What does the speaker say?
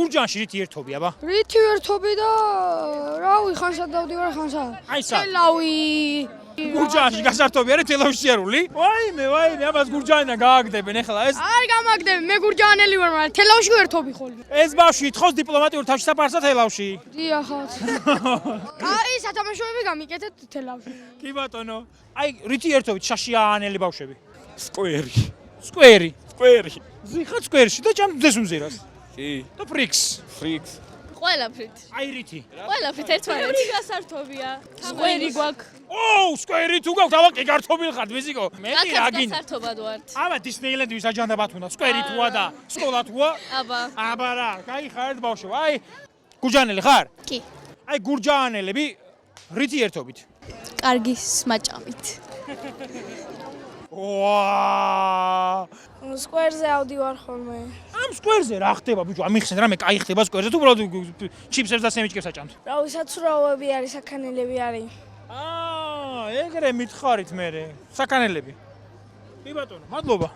გურჯაანში რითი ერთობი აბა? რითი ერთობი და რავი ხანსა დავდივარ ხანსა. აი სა. თელავი. გურჯაანში გასართობი არის თელავში სიარული? ვაიმე, აბას გურჯაანიდან გააგდებენ ახლა ეს. არ გამაგდები, მე გურჯაანელი ვარ, მაგრამ თელავში ვერთობი ხოლმე. ეს ბავშვი ითხოვს დიპლომატიურ თავშესაფარსა თელავში. დიახაც. აი სათამაშოები გამიკეთეთ თელავში. კი ბატონო. აი რითი ერთობით შაშიანელი ბავშვები? სკვერი. სკვერი. სკვერი. ზიხარ სკვერში და ჭამდეს უმზირას. კი. და ფრიქს. ფრიქს. ყველაფრით. აი რითი? ყველაფრით ერთმანეთი გასართობია. სკვერი გვაქვს. ოუ, სკვერი თუ გაქვთ, აბა კი გართობილ ხართ, ვიზიკო. მეტი რა აქაც გინდა? გასართობად ვართ. აბა დისნეილენდის აჯანდაბათ უნდა, სკვერი თუა და სკოლა თუა. აბა. აბა რა, კაი ხართ ბავშვო. აი გურჯაანელი ხარ? კი. აი გურჯაანელები რითი ერთობით? კარგი სმაჭამით. ვა! სკვერზე ავდივარ ხოლმე. ამ სკვერზე რა ხდება ბიჭო? ამიხსენ რამე კაი ხდება სკვერზე თუ უბრალოდ ჩიპსებს და სენდვიჩებს აჭამთ? რავი საცურაოები არის, საქანელები არის. ეგრე მითხარით მე. საქანელები. კი ბატონო, მადლობა.